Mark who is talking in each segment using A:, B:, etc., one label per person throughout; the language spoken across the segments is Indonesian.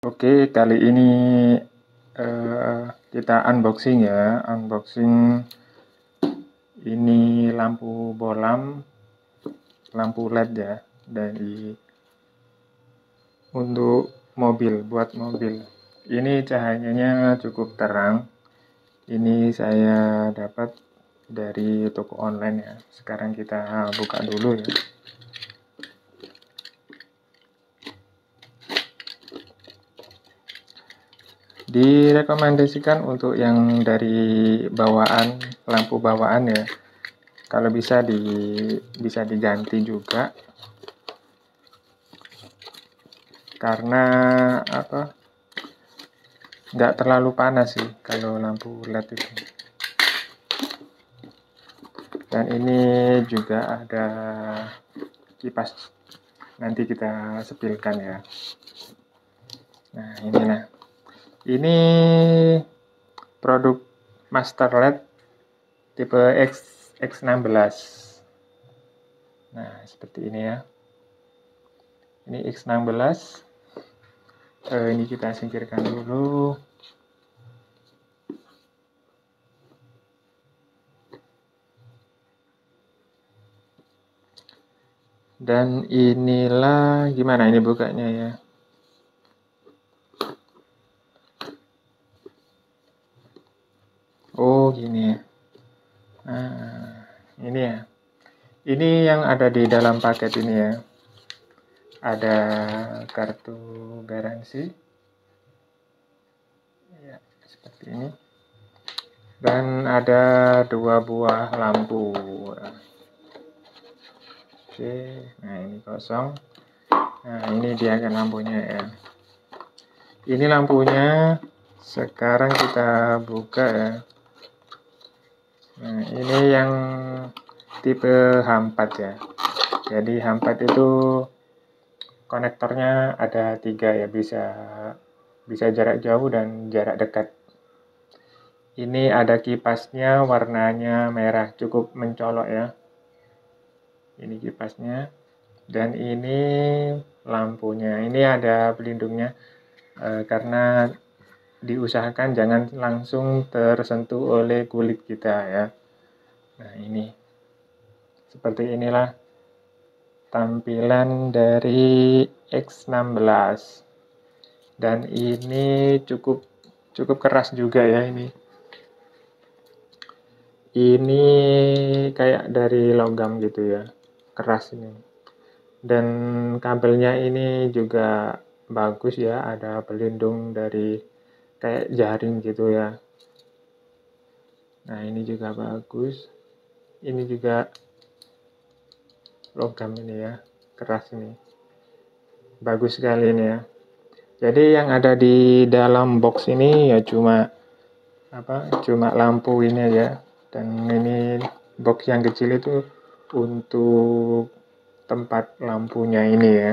A: Oke, kali ini kita unboxing ya. Unboxing ini lampu bolam, lampu LED ya, dari untuk mobil, buat mobil. Ini cahayanya cukup terang. Ini saya dapat dari toko online ya. Sekarang kita buka dulu ya. Direkomendasikan untuk yang dari bawaan, lampu bawaan ya. Kalau bisa diganti juga. Karena nggak terlalu panas sih kalau lampu LED itu. Dan ini juga ada kipas, nanti kita sepilkan ya. Nah, ini produk Master LED tipe X16. Nah, seperti ini ya. Ini X16. Ini kita singkirkan dulu. Dan inilah gimana ini bukanya ya. Oh, gini ya. Nah, ini ya. Ini yang ada di dalam paket ini ya. Ada kartu garansi. Ya, seperti ini. Dan ada 2 buah lampu. Oke, nah ini kosong. Nah, ini dia kan lampunya ya. Ini lampunya. Sekarang kita buka ya. Nah, ini yang tipe H4 ya. Jadi H4 itu konektornya ada 3 ya, bisa jarak jauh dan jarak dekat. Ini ada kipasnya, warnanya merah, cukup mencolok ya. Ini kipasnya. Dan ini lampunya. Ini ada pelindungnya karena diusahakan jangan langsung tersentuh oleh kulit kita ya. Nah, ini seperti inilah tampilan dari X16. Dan ini cukup keras juga ya ini. Ini kayak dari logam gitu ya, keras ini. Dan kabelnya ini juga bagus ya, ada pelindung dari kayak jaring gitu ya. Nah, ini juga bagus. Ini juga logam ini ya, keras ini. Bagus sekali ini ya. Jadi yang ada di dalam box ini ya cuma lampu ini aja. Dan ini box yang kecil itu untuk tempat lampunya ini ya.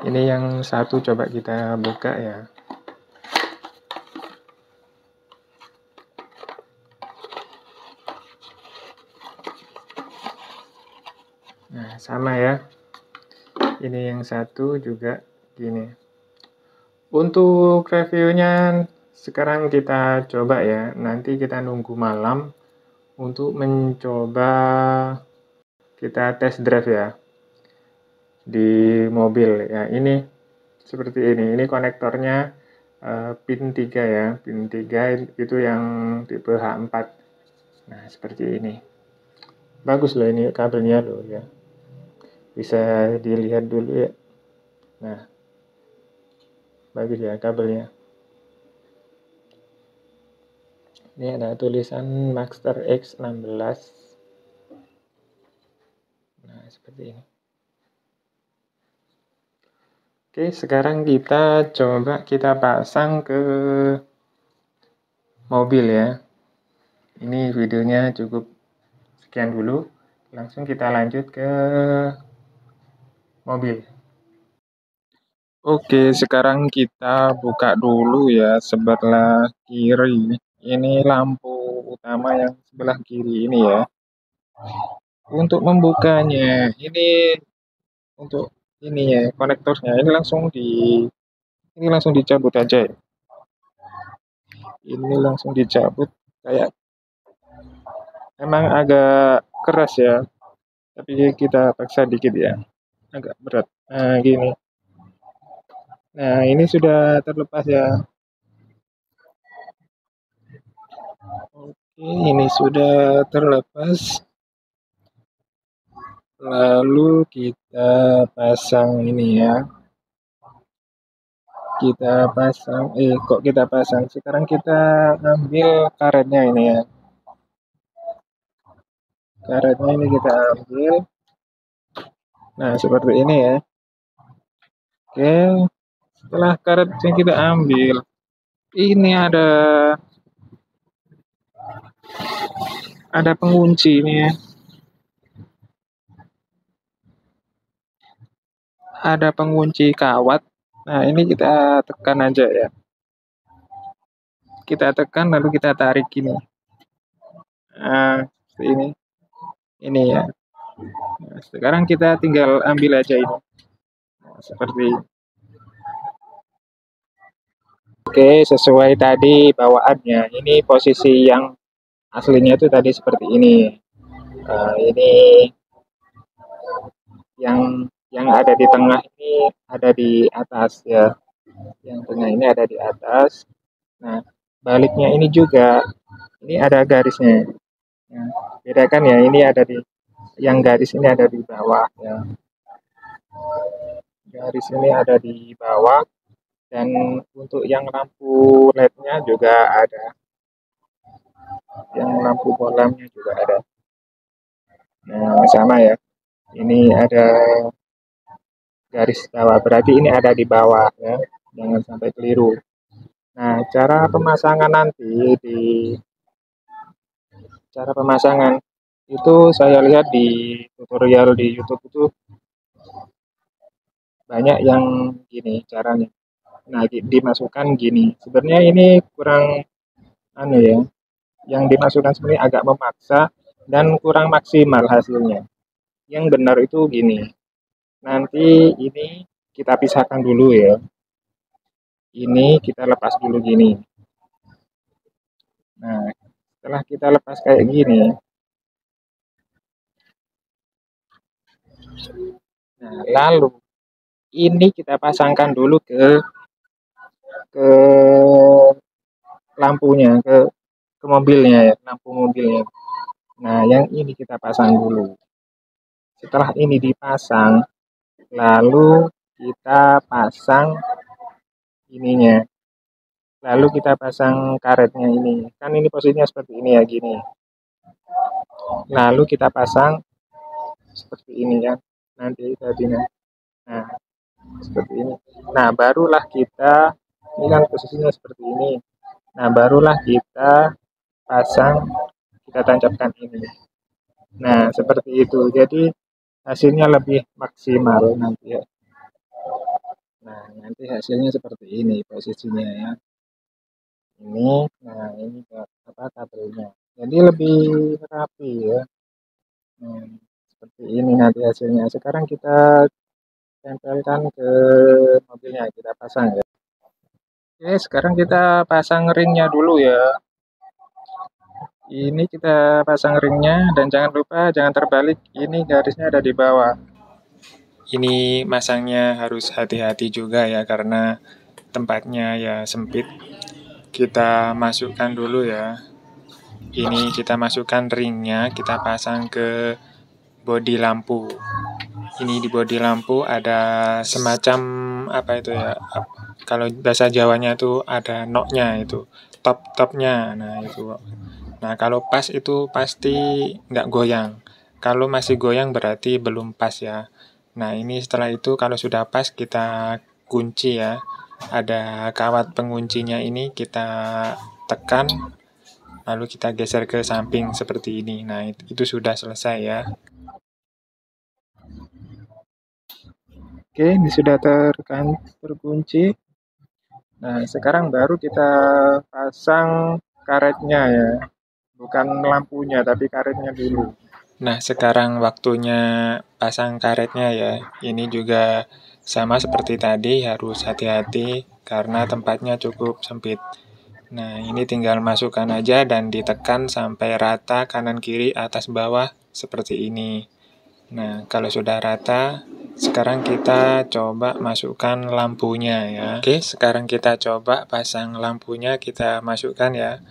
A: Ini yang satu coba kita buka ya. Nah, sama ya. Ini yang satu juga gini. Untuk reviewnya sekarang kita coba ya. Nanti kita nunggu malam untuk mencoba kita test drive ya di mobil ya. Ini seperti ini. Ini konektornya pin 3 ya. Pin 3 itu yang tipe H4. Nah, seperti ini. Bagus loh ini kabelnya loh ya. Bisa dilihat dulu ya. Nah, bagus ya kabelnya. Ini ada tulisan Master X16. Nah, seperti ini. Oke, sekarang kita coba kita pasang ke mobil ya. Ini videonya cukup sekian dulu. Langsung kita lanjut ke mobil. Oke, sekarang kita buka dulu ya sebelah kiri. Ini lampu utama yang sebelah kiri ini ya. Untuk membukanya, ini untuk ini ya konektornya ini langsung Ini langsung dicabut aja ya. Ini langsung dicabut, kayak emang agak keras ya, tapi kita paksa dikit ya, agak berat. Nah, gini. Nah, ini sudah terlepas ya. Oke, ini sudah terlepas. Lalu kita pasang ini ya. Kita pasang, kok kita pasang? Sekarang kita ambil karetnya ini ya. Karetnya ini kita ambil. Nah, seperti ini ya. Oke, setelah karetnya kita ambil, ini ada pengunci ini ya. Ada pengunci kawat. Nah, ini kita tekan aja ya. Kita tekan lalu kita tarik gini. Nah, seperti ini. Ini ya. Nah, sekarang kita tinggal ambil aja ini. Nah, seperti ini. Oke, sesuai tadi bawaannya. Ini posisi yang aslinya itu tadi seperti ini. Ini yang ada di tengah ini ada di atas ya. Yang tengah ini ada di atas. Nah, baliknya ini juga ini ada garisnya. Nah, bedakan ya, ini ada di yang garis ini ada di bawah ya. Garis ini ada di bawah, dan untuk yang lampu LED-nya juga ada. Yang lampu bolamnya juga ada. Nah, sama ya. Ini ada garis bawah, berarti ini ada di bawah ya. Jangan sampai keliru. Nah, cara pemasangan itu saya lihat di tutorial di YouTube itu banyak yang gini caranya. Nah, dimasukkan gini. Sebenarnya ini kurang anu ya. Yang dimasukkan sebenarnya agak memaksa dan kurang maksimal hasilnya. Yang benar itu gini. Nanti ini kita pisahkan dulu ya. Ini kita lepas dulu gini. Nah, setelah kita lepas kayak gini, nah lalu ini kita pasangkan dulu ke lampunya, ke mobilnya ya, lampu mobilnya. Nah, yang ini kita pasang dulu. Setelah ini dipasang, lalu kita pasang ininya. Lalu kita pasang karetnya ini. Kan ini posisinya seperti ini ya, gini. Lalu kita pasang seperti ini ya. Nanti tadinya. Nah, seperti ini. Nah, barulah kita, ini kan posisinya seperti ini. Nah, barulah kita pasang, kita tancapkan ini. Nah, seperti itu. Jadi hasilnya lebih maksimal nanti ya. Nah, nanti hasilnya seperti ini posisinya ya. Ini, nah ini apa kabelnya. Jadi lebih rapi ya. Nah, seperti ini nanti hasilnya. Sekarang kita tempelkan ke mobilnya, kita pasang ya. Oke, sekarang kita pasang ringnya dulu ya. Ini kita pasang ringnya, dan jangan lupa jangan terbalik. Ini garisnya ada di bawah. Ini masangnya harus hati-hati juga ya, karena tempatnya ya sempit. Kita masukkan dulu ya. Ini kita masukkan ringnya, kita pasang ke bodi lampu. Ini di bodi lampu ada semacam apa itu ya? Kalau bahasa Jawanya itu ada noknya itu, top-topnya. Nah itu. Nah kalau pas itu pasti nggak goyang. Kalau masih goyang berarti belum pas ya. Nah ini setelah itu kalau sudah pas kita kunci ya. Ada kawat penguncinya ini kita tekan, lalu kita geser ke samping seperti ini. Nah itu sudah selesai ya. Oke, ini sudah terkunci. Nah, sekarang baru kita pasang karetnya ya. Bukan lampunya, tapi karetnya dulu. Nah, sekarang waktunya pasang karetnya ya. Ini juga Sama seperti tadi, harus hati-hati karena tempatnya cukup sempit. Nah, ini tinggal masukkan aja dan ditekan sampai rata kanan kiri atas bawah seperti ini. Nah, kalau sudah rata, sekarang kita coba masukkan lampunya ya. Oke, sekarang kita coba pasang lampunya, kita masukkan ya.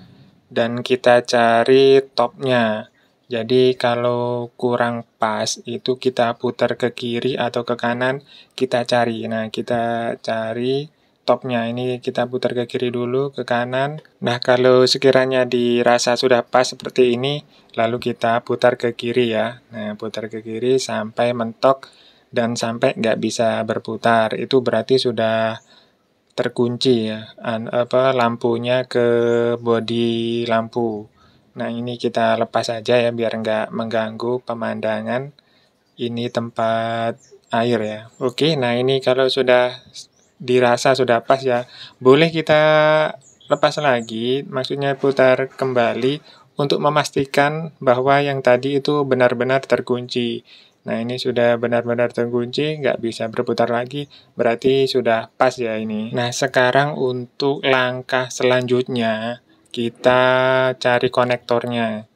A: Dan kita cari topnya. Jadi kalau kurang pas itu kita putar ke kiri atau ke kanan, kita cari. Nah, kita cari topnya. Ini kita putar ke kiri dulu, ke kanan. Nah, kalau sekiranya dirasa sudah pas seperti ini, lalu kita putar ke kiri ya. Nah, putar ke kiri sampai mentok dan sampai nggak bisa berputar. Itu berarti sudah terkunci ya, lampunya ke bodi lampu. Nah, ini kita lepas saja ya biar nggak mengganggu pemandangan. Ini tempat air ya. Oke, nah ini kalau sudah dirasa sudah pas ya, boleh kita lepas lagi, maksudnya putar kembali untuk memastikan bahwa yang tadi itu benar-benar terkunci. Nah, ini sudah benar-benar terkunci, nggak bisa berputar lagi, berarti sudah pas ya ini. Nah, sekarang untuk langkah selanjutnya, kita cari konektornya.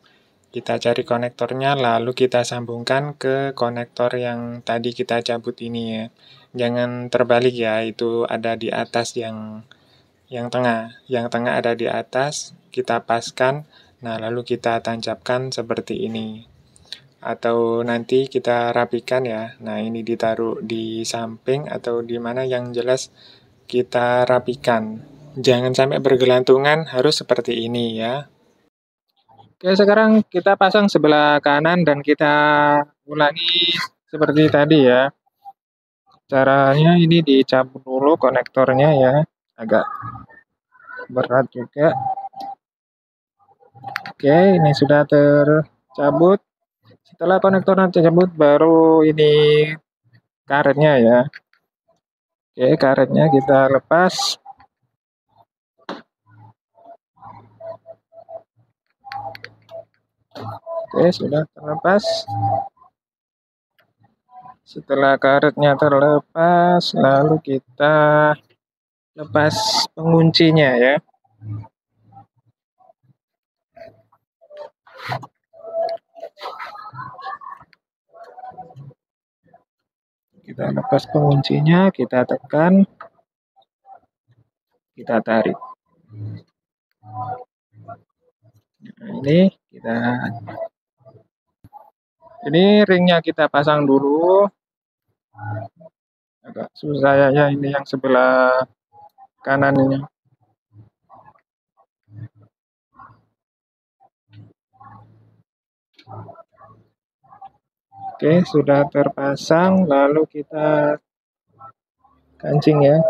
A: Kita cari konektornya, lalu kita sambungkan ke konektor yang tadi kita cabut ini ya. Jangan terbalik ya, itu ada di atas yang tengah. Yang tengah ada di atas, kita paskan, nah lalu kita tancapkan seperti ini. Atau nanti kita rapikan ya. Nah, ini ditaruh di samping atau di mana yang jelas kita rapikan. Jangan sampai bergelantungan, harus seperti ini ya. Oke, sekarang kita pasang sebelah kanan dan kita ulangi seperti tadi ya. Caranya ini dicabut dulu konektornya ya. Agak berat juga. Oke, ini sudah tercabut. Setelah konektornya tercabut, baru ini karetnya ya. Oke, karetnya kita lepas. Oke, sudah terlepas. Setelah karetnya terlepas, lalu kita lepas penguncinya ya. Kita lepas penguncinya, kita tekan, kita tarik. Nah, ini ringnya kita pasang dulu. Agak susah ya ini yang sebelah kanan ini. Oke, sudah terpasang, lalu kita kancing ya.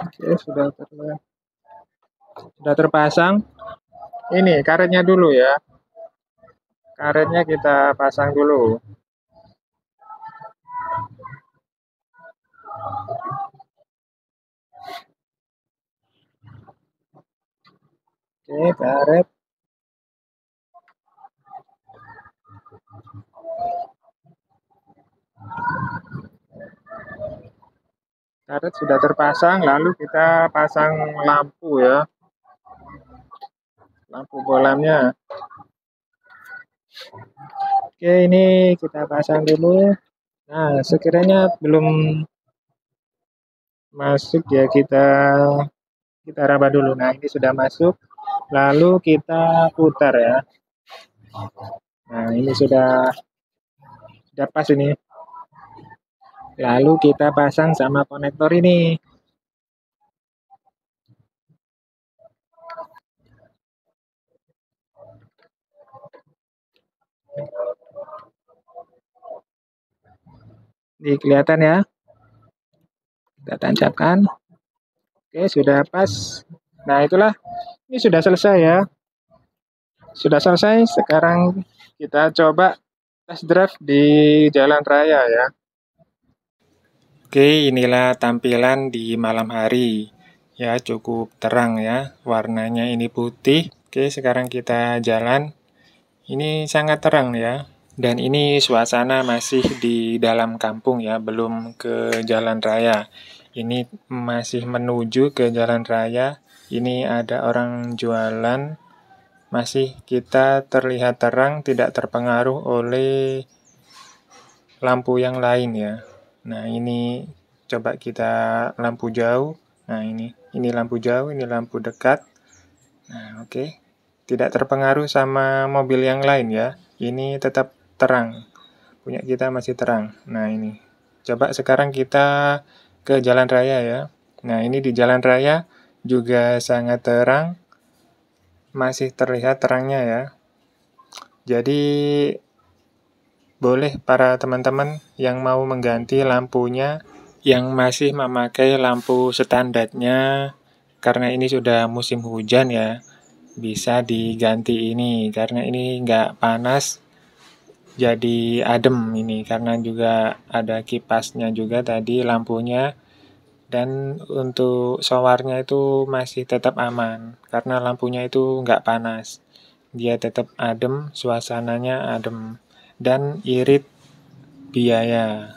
A: Oke, sudah terpasang. Ini karetnya dulu ya. Karetnya kita pasang dulu. Oke, karet. Karet sudah terpasang, lalu kita pasang lampu ya. Lampu bolamnya. Oke, ini kita pasang dulu. Nah, sekiranya belum masuk ya kita raba dulu. Nah, ini sudah masuk. Lalu kita putar ya. Nah, ini sudah pas ini. Lalu kita pasang sama konektor ini. Ini kelihatan ya. Kita tancapkan. Oke, sudah pas. Nah, itulah. Ini sudah selesai ya. Sudah selesai. Sekarang kita coba test drive di jalan raya ya. Oke, inilah tampilan di malam hari. Ya, cukup terang ya. Warnanya ini putih. Oke, sekarang kita jalan. Ini sangat terang ya. Dan ini suasana masih di dalam kampung ya, belum ke jalan raya. Ini masih menuju ke jalan raya. Ini ada orang jualan. Masih kita terlihat terang, tidak terpengaruh oleh lampu yang lain ya. Nah, ini coba kita lampu jauh. Nah, ini lampu jauh, ini lampu dekat. Nah, oke. Tidak terpengaruh sama mobil yang lain ya. Ini tetap terang. Punya kita masih terang. Nah, ini. Coba sekarang kita ke jalan raya ya. Nah, ini di jalan raya juga sangat terang. Masih terlihat terangnya ya. Jadi boleh para teman-teman yang mau mengganti lampunya yang masih memakai lampu standarnya karena ini sudah musim hujan ya, bisa diganti ini karena ini nggak panas, jadi adem ini karena juga ada kipasnya juga tadi lampunya, dan untuk showernya itu masih tetap aman karena lampunya itu nggak panas, dia tetap adem, suasananya adem dan irit biaya.